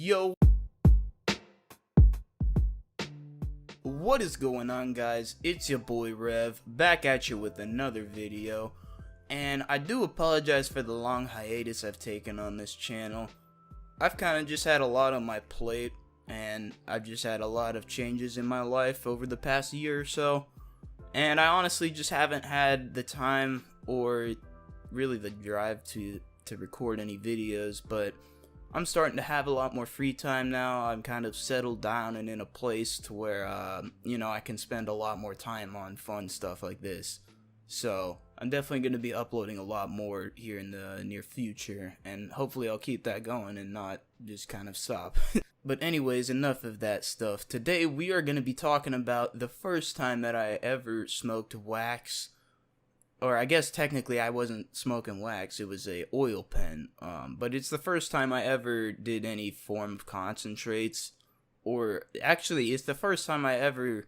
Yo, what is going on, guys? It's your boy Rev, back at you with another video, and I do apologize for the long hiatus I've taken on this channel. I've kind of just had a lot on my plate, and I've just had a lot of changes in my life over the past year or so, and I honestly just haven't had the time or really the drive to record any videos, but I'm starting to have a lot more free time now. I'm kind of settled down and in a place to where, I can spend a lot more time on fun stuff like this. So I'm definitely going to be uploading a lot more here in the near future, and hopefully I'll keep that going and not just kind of stop. But anyways, enough of that stuff. Today we are going to be talking about the first time that I ever smoked wax. Or I guess technically I wasn't smoking wax, it was a oil pen, but it's the first time I ever did any form of concentrates, or actually it's the first time I ever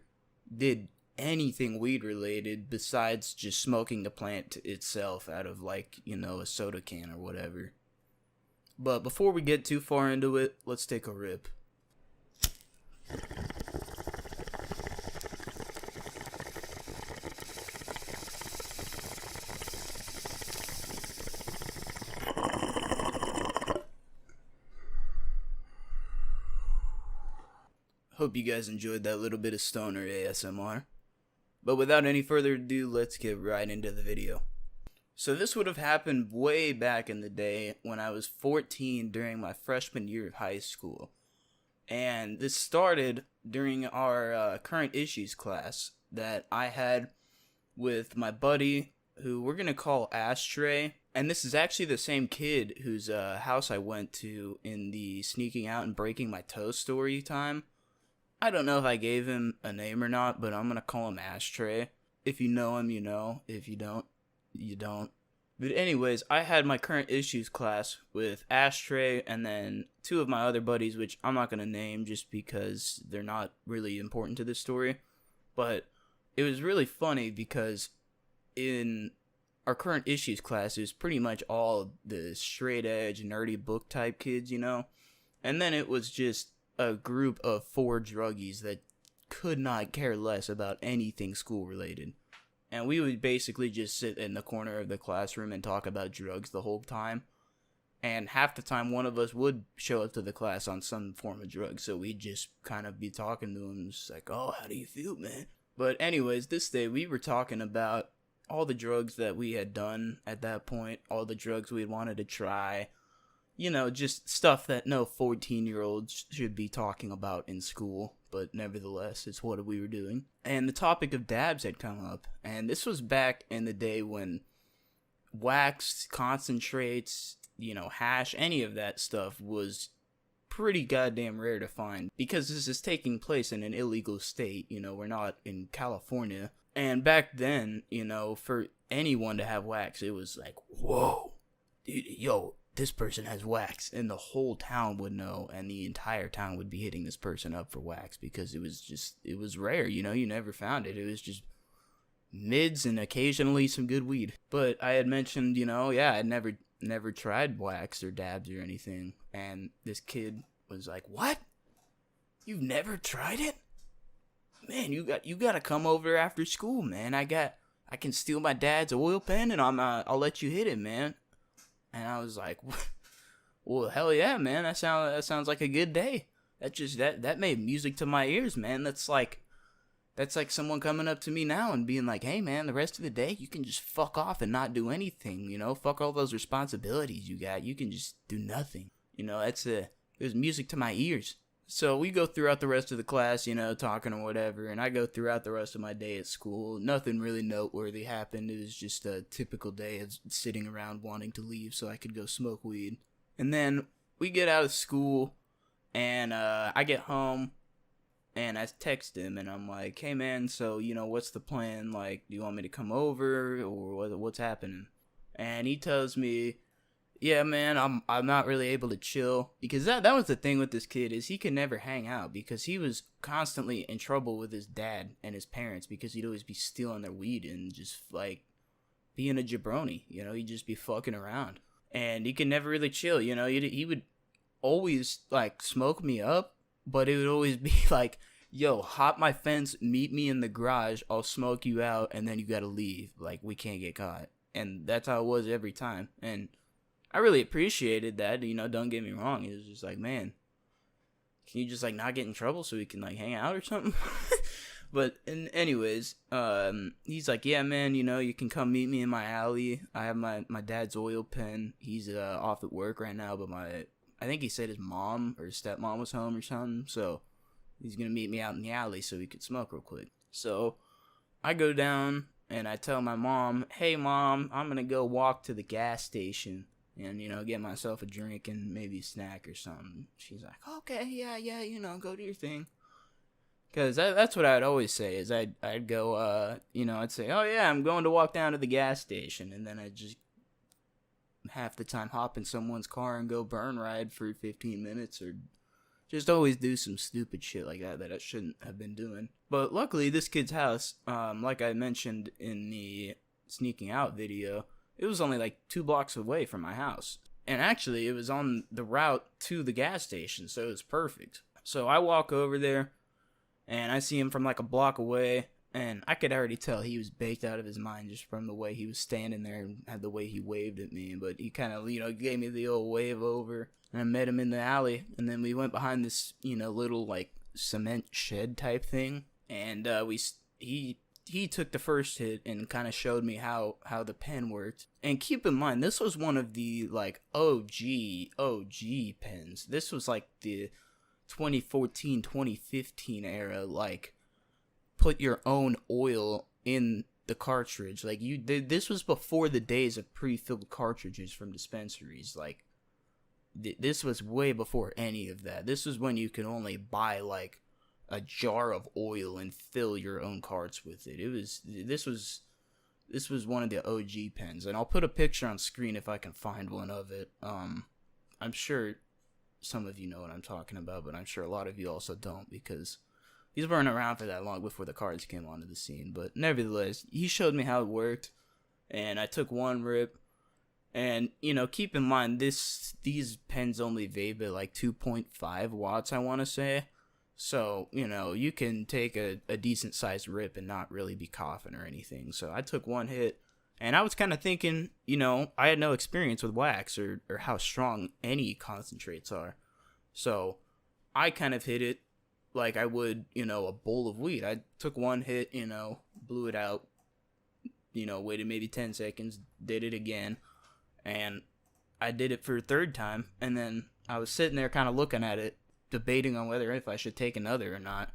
did anything weed related besides just smoking the plant itself out of a soda can or whatever. But before we get too far into it, let's take a rip. Hope you guys enjoyed that little bit of stoner ASMR. But without any further ado, let's get right into the video. So this would have happened way back in the day when I was 14 during my freshman year of high school. And this started during our current issues class that I had with my buddy, who we're going to call Ashtray. And this is actually the same kid whose house I went to in the sneaking out and breaking my toe story time. I don't know if I gave him a name or not, but I'm going to call him Ashtray. If you know him, you know. If you don't, you don't. But anyways, I had my current issues class with Ashtray and then two of my other buddies, which I'm not going to name just because they're not really important to this story. But it was really funny because in our current issues class, it was pretty much all the straight edge, nerdy book type kids, And then it was just a group of 4 druggies that could not care less about anything school related. And we would basically just sit in the corner of the classroom and talk about drugs the whole time. And half the time one of us would show up to the class on some form of drug, so we'd just kind of be talking to them, just like, oh, how do you feel, man? But anyways, this day we were talking about all the drugs that we had done at that point, all the drugs we wanted to try. Just stuff that no 14-year-olds should be talking about in school, but nevertheless, it's what we were doing. And the topic of dabs had come up, and this was back in the day when wax, concentrates, hash, any of that stuff was pretty goddamn rare to find, because this is taking place in an illegal state, we're not in California. And back then, for anyone to have wax, it was like, whoa, dude, yo, this person has wax, and the whole town would know, and the entire town would be hitting this person up for wax, because it was rare, you never found it. It was just mids and occasionally some good weed. But I had mentioned, I'd never tried wax or dabs or anything, and this kid was like, what? You've never tried it? Man, you got to come over after school, man. I can steal my dad's oil pen, and I'll let you hit it, man. And I was like, well, hell yeah, man. That sounds like a good day. That made music to my ears, man. That's like someone coming up to me now and being like, hey, man, the rest of the day you can just fuck off and not do anything, Fuck all those responsibilities you got. You can just do nothing. It was music to my ears. So we go throughout the rest of the class, talking or whatever, and I go throughout the rest of my day at school. Nothing really noteworthy happened. It was just a typical day of sitting around wanting to leave so I could go smoke weed. And then we get out of school, and I get home, and I text him, and I'm like, hey man, so, what's the plan? Like, do you want me to come over, or what's happening? And he tells me, yeah, man, I'm not really able to chill, because that was the thing with this kid, is he could never hang out, because he was constantly in trouble with his dad and his parents, because he'd always be stealing their weed and just being a jabroni, he'd just be fucking around, and he could never really chill, he would always like smoke me up, but it would always be like, yo, hop my fence, meet me in the garage, I'll smoke you out, and then you gotta leave. Like, we can't get caught. And that's how it was every time. And I really appreciated that, you know, don't get me wrong. It was just like, man, can you just like not get in trouble so we can like hang out or something? But anyways, he's like, yeah, man, you know, you can come meet me in my alley. I have my dad's oil pen. He's off at work right now, but I think he said his mom or his stepmom was home or something. So he's gonna meet me out in the alley so we could smoke real quick. So I go down and I tell my mom, hey mom, I'm gonna go walk to the gas station and, you know, get myself a drink and maybe a snack or something. She's like, okay, yeah, you know, go do your thing. Because that's what I'd always say, is I'd go, you know, I'd say, oh yeah, I'm going to walk down to the gas station, and then I'd just half the time hop in someone's car and go burn ride for 15 minutes, or just always do some stupid shit like that I shouldn't have been doing. But luckily, this kid's house, like I mentioned in the sneaking out video, it was only like 2 blocks away from my house. And actually, it was on the route to the gas station, so it was perfect. So I walk over there, and I see him from like a block away, and I could already tell he was baked out of his mind just from the way he was standing there and had the way he waved at me. But he kind of, you know, gave me the old wave over, and I met him in the alley, and then we went behind this, you know, little like cement shed type thing, and he took the first hit and kind of showed me how the pen worked. And keep in mind, this was one of the like OG pens. This was like the 2014-2015 era, like put your own oil in the cartridge. Like this was before the days of pre-filled cartridges from dispensaries. Like this was way before any of that. This was when you could only buy like a jar of oil and fill your own carts with it. This was one of the OG pens, and I'll put a picture on screen if I can find one of it. I'm sure some of you know what I'm talking about, but I'm sure a lot of you also don't, because these weren't around for that long before the cards came onto the scene. But nevertheless, he showed me how it worked, and I took one rip. And, you know, keep in mind, these pens only vape at like 2.5 watts, I want to say. So, you know, you can take a decent sized rip and not really be coughing or anything. So I took one hit, and I was kind of thinking, you know, I had no experience with wax or how strong any concentrates are. So I kind of hit it like I would, you know, a bowl of weed. I took one hit, you know, blew it out, you know, waited maybe 10 seconds, did it again, and I did it for a third time, and then I was sitting there kind of looking at it, debating on whether if I should take another or not.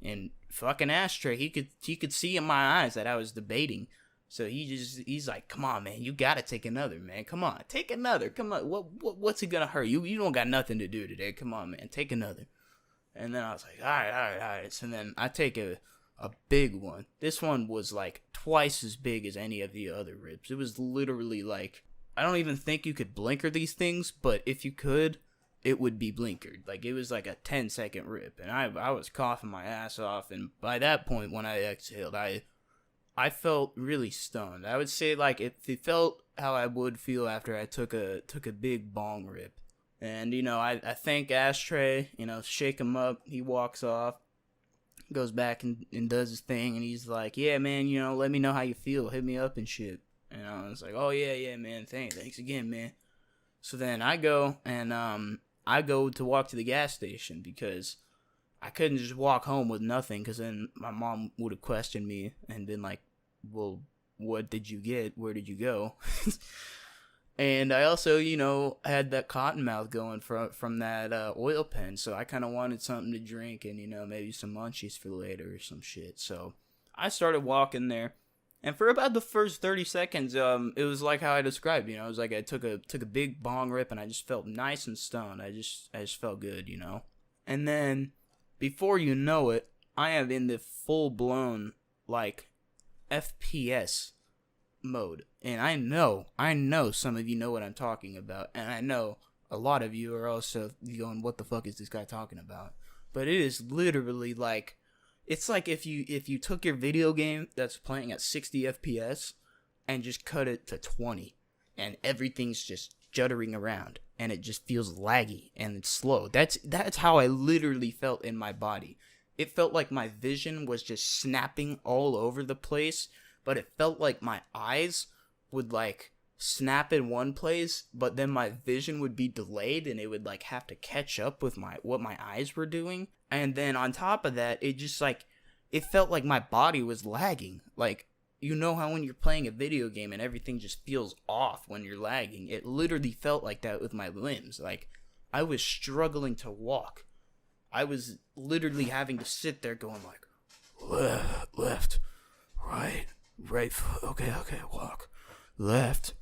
And fucking Ashtray, he could see in my eyes that I was debating. So he's like, come on, man, you gotta take another, man. Come on, take another. Come on, what's it gonna hurt? You don't got nothing to do today. Come on, man, take another. And then I was like, all right. So then I take a big one. This one was like twice as big as any of the other rips. It was literally like, I don't even think you could blinker these things, but if you could, it would be blinkered. Like, it was like a 10-second rip, and I was coughing my ass off, and by that point, when I exhaled, I felt really stoned. I would say, like, it felt how I would feel after I took a big bong rip. And, you know, I thank Ashtray, you know, shake him up, he walks off, goes back and does his thing, and he's like, yeah, man, you know, let me know how you feel, hit me up and shit. And I was like, oh, yeah, man, thanks again, man. So then I go, and, I go to walk to the gas station because I couldn't just walk home with nothing, because then my mom would have questioned me and been like, well, what did you get? Where did you go? And I also, you know, had that cotton mouth going from that oil pen, so I kind of wanted something to drink and, you know, maybe some munchies for later or some shit. So I started walking there. And for about the first 30 seconds, it was like how I described, you know, it was like I took a big bong rip and I just felt nice and stoned. I just felt good, you know. And then, before you know it, I am in the full-blown, like, FPS mode. And I know some of you know what I'm talking about. And I know a lot of you are also going, what the fuck is this guy talking about? But it is literally like, it's like if you took your video game that's playing at 60 FPS and just cut it to 20, and everything's just juddering around, and it just feels laggy and it's slow. That's how I literally felt in my body. It felt like my vision was just snapping all over the place, but it felt like my eyes would like snap in one place, but then my vision would be delayed and it would like have to catch up with what my eyes were doing. And then on top of that, it just like, it felt like my body was lagging. Like, you know how when you're playing a video game and everything just feels off when you're lagging? It literally felt like that with my limbs. Like, I was struggling to walk. I was literally having to sit there going like, left, right, okay, walk, left,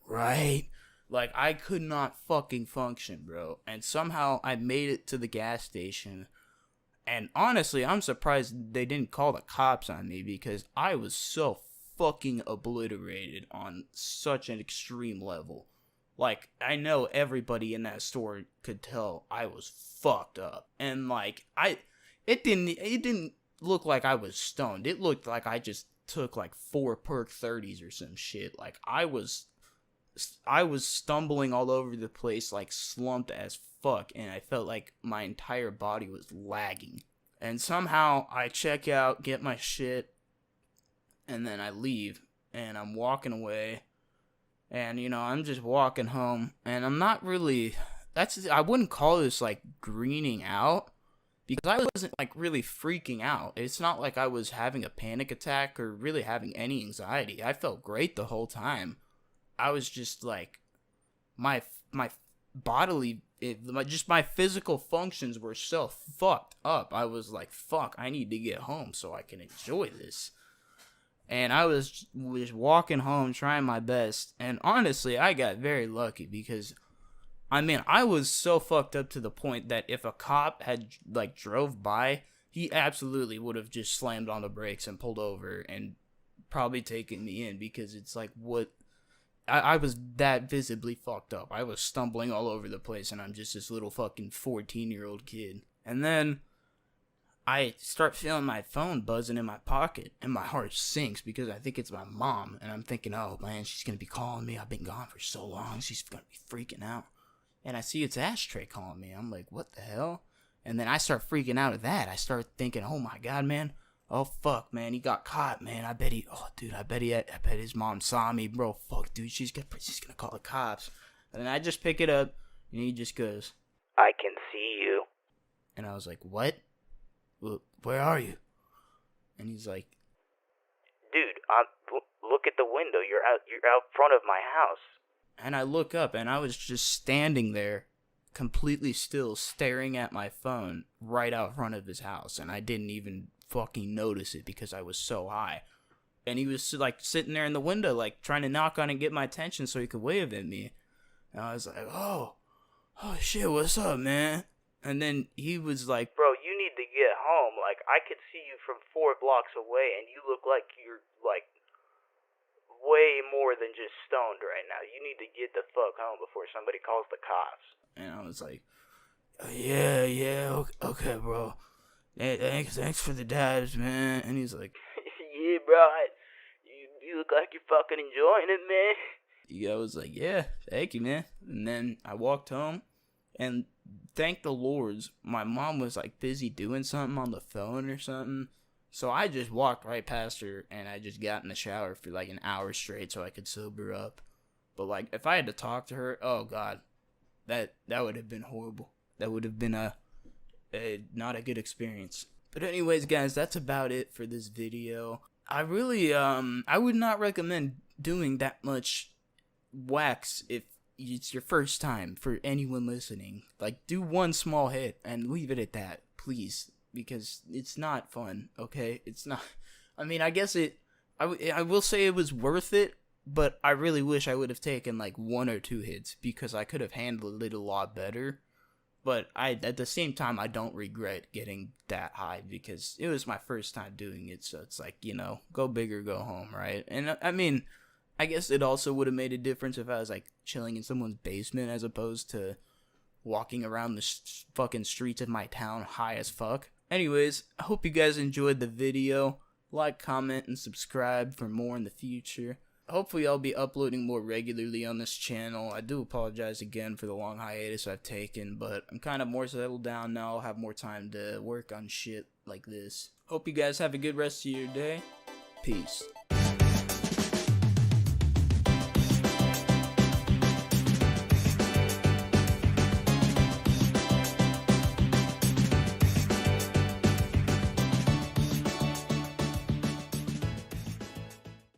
right. Like, I could not fucking function, bro. And somehow I made it to the gas station. And honestly, I'm surprised they didn't call the cops on me because I was so fucking obliterated on such an extreme level. Like, I know everybody in that store could tell I was fucked up. And like, it didn't look like I was stoned. It looked like I just took like 4 perk 30s or some shit. Like, I was stumbling all over the place, like slumped as fuck, and I felt like my entire body was lagging. And somehow I check out, get my shit, and then I leave, and I'm walking away, and you know, I'm just walking home, and I'm not really, I wouldn't call this like greening out, because I wasn't like really freaking out. It's not like I was having a panic attack or really having any anxiety. I felt great the whole time. I was just like, my bodily, just my physical functions were so fucked up. I was like, fuck, I need to get home so I can enjoy this. And I was walking home trying my best. And honestly, I got very lucky because, I mean, I was so fucked up to the point that if a cop had like drove by, he absolutely would have just slammed on the brakes and pulled over and probably taken me in, because it's like, what? I was that visibly fucked up. I was stumbling all over the place, and I'm just this little fucking 14-year-old kid. And then I start feeling my phone buzzing in my pocket, and my heart sinks because I think it's my mom. And I'm thinking, oh man, she's gonna be calling me. I've been gone for so long. She's gonna be freaking out. And I see it's Ashtray calling me. I'm like, what the hell? And then I start freaking out at that. I start thinking, oh my god, man. Oh fuck, man, he got caught, man. I bet his mom saw me, bro. Fuck, dude, she's gonna call the cops. And then I just pick it up, and he just goes, I can see you. And I was like, what? Well, where are you? And he's like, dude, look at the window. You're out front of my house. And I look up, and I was just standing there, completely still, staring at my phone right out front of his house, and I didn't even fucking notice it because I was so high. And he was like sitting there in the window, like trying to knock on and get my attention so he could wave at me. And I was like, oh shit, what's up, man? And then he was like, bro, you need to get home. Like, I could see you from 4 blocks away, and you look like you're like way more than just stoned right now. You need to get the fuck home before somebody calls the cops. And I was like, yeah, okay, bro. Hey, thanks for the dabs, man. And he's like, yeah, bro, you look like you're fucking enjoying it, man. Yeah, I was like, yeah, thank you, man. And then I walked home, and thank the Lords, my mom was like busy doing something on the phone or something. So I just walked right past her, and I just got in the shower for like an hour straight so I could sober up. But like, if I had to talk to her, oh god, that would have been horrible. That would have been not a good experience. But anyways, guys, that's about it for this video. I really I would not recommend doing that much wax if it's your first time, for anyone listening. Like, do one small hit and leave it at that, please, because it's not fun. Okay, it's not. I mean, I guess I will say it was worth it, but I really wish I would have taken like 1 or 2 hits, because I could have handled it a lot better. But at the same time, I don't regret getting that high, because it was my first time doing it. So it's like, you know, go big or go home, right? And I mean, I guess it also would have made a difference if I was like chilling in someone's basement as opposed to walking around the fucking streets of my town high as fuck. Anyways, I hope you guys enjoyed the video. Like, comment, and subscribe for more in the future. hopefully I'll be uploading more regularly on this channel. I do apologize again for the long hiatus I've taken, but I'm kind of more settled down now. I'll have more time to work on shit like this. Hope you guys have a good rest of your day. Peace.